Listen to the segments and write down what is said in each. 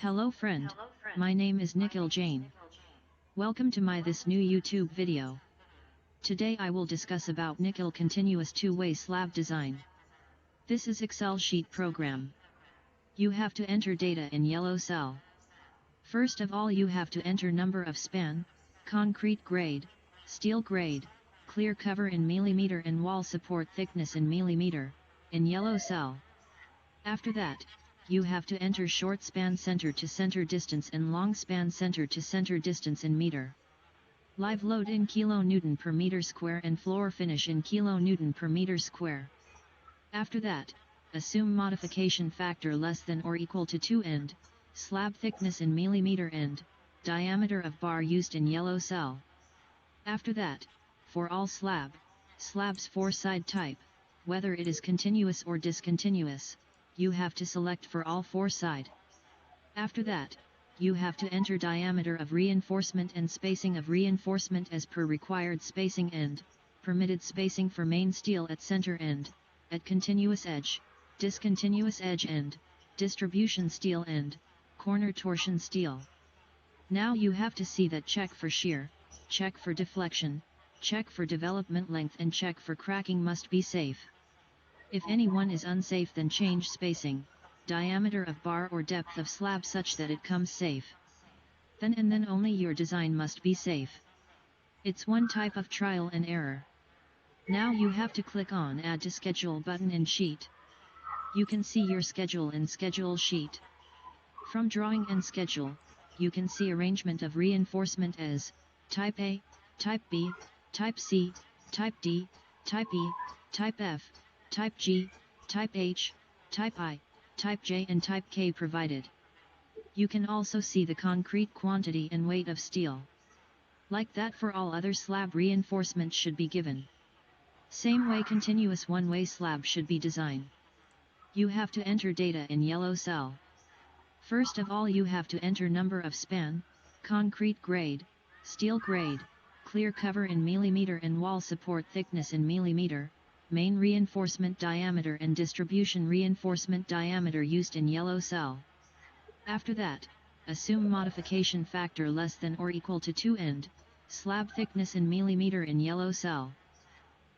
Hello friend, my name is Nikhil Jain. Welcome to my this new YouTube video. Today I will discuss about Nikhil continuous two-way slab design. This is Excel sheet program. You have to enter data in yellow cell. First of all you have to enter number of span, concrete grade, steel grade, clear cover in millimeter and wall support thickness in millimeter, in yellow cell. After that, you have to enter short span center to center distance and long span center to center distance in meter. Live load in kilonewton per meter square and floor finish in kilonewton per meter square. After that, assume modification factor less than or equal to 2 and, slab thickness in millimeter and, diameter of bar used in yellow cell. After that, for all slabs 4-side type, whether it is continuous or discontinuous, you have to select for all 4-side. After that, you have to enter diameter of reinforcement and spacing of reinforcement as per required spacing and, permitted spacing for main steel at center end, at continuous edge, discontinuous edge end, distribution steel end, corner torsion steel. Now you have to see that check for shear, check for deflection, check for development length and check for cracking must be safe. If any one is unsafe then change spacing, diameter of bar or depth of slab such that it comes safe. Then and then only your design must be safe. It's one type of trial and error. Now you have to click on Add to Schedule button in Sheet. You can see your schedule in Schedule Sheet. From Drawing and Schedule, you can see arrangement of reinforcement as Type A, Type B, Type C, Type D, Type E, Type F, Type G, Type H, Type I, Type J and Type K provided. You can also see the concrete quantity and weight of steel. Like that for all other slab reinforcements should be given. Same way continuous one-way slab should be designed. You have to enter data in yellow cell. First of all you have to enter number of span, concrete grade, steel grade, clear cover in millimeter and wall support thickness in millimeter, main reinforcement diameter and distribution reinforcement diameter used in yellow cell. After that, assume modification factor less than or equal to 2 and, slab thickness in millimeter in yellow cell.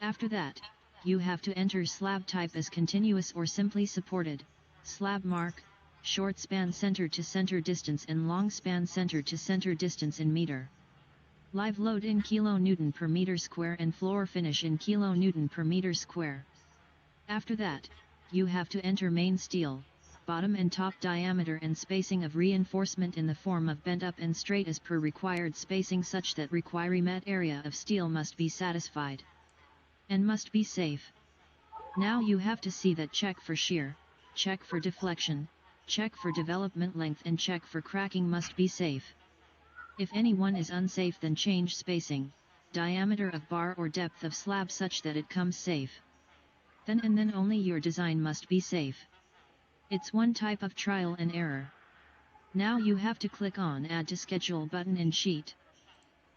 After that, you have to enter slab type as continuous or simply supported, slab mark, short span center to center distance and long span center to center distance in meter. Live load in kilonewton per meter square and floor finish in kilonewton per meter square. After that, you have to enter main steel, bottom and top diameter and spacing of reinforcement in the form of bent up and straight as per required spacing such that requirement area of steel must be satisfied. And must be safe. Now you have to see that check for shear, check for deflection, check for development length and check for cracking must be safe. If any one is unsafe then change spacing, diameter of bar or depth of slab such that it comes safe. Then and then only your design must be safe. It's one type of trial and error. Now you have to click on Add to Schedule button in Sheet.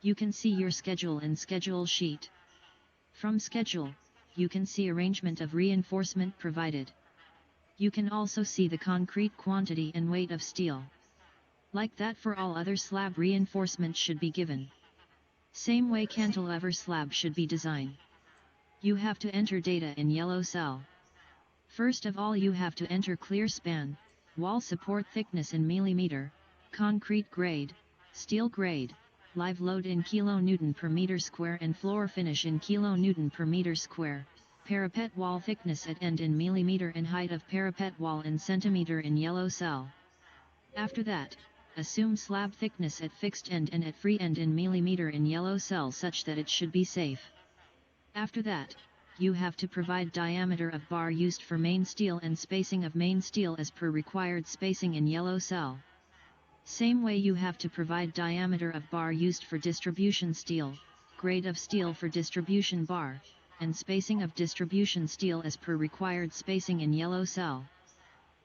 You can see your schedule in Schedule Sheet. From Schedule, you can see arrangement of reinforcement provided. You can also see the concrete quantity and weight of steel. Like that for all other slab reinforcements should be given. Same way cantilever slab should be designed. You have to enter data in yellow cell. First of all you have to enter clear span, wall support thickness in millimeter, concrete grade, steel grade, live load in kilonewton per meter square and floor finish in kilonewton per meter square, parapet wall thickness at end in millimeter and height of parapet wall in centimeter in yellow cell. After that, assume slab thickness at fixed end and at free end in millimeter in yellow cell such that it should be safe. After that, you have to provide diameter of bar used for main steel and spacing of main steel as per required spacing in yellow cell. Same way you have to provide diameter of bar used for distribution steel, grade of steel for distribution bar, and spacing of distribution steel as per required spacing in yellow cell.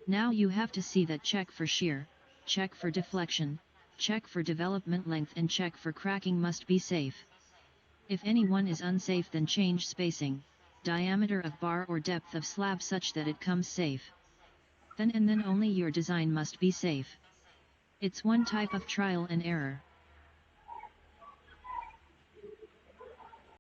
Now you have to see that check for shear, check for deflection, check for development length and check for cracking must be safe. If any one is unsafe then change spacing, diameter of bar or depth of slab such that it comes safe. Then and then only your design must be safe. It's one type of trial and error.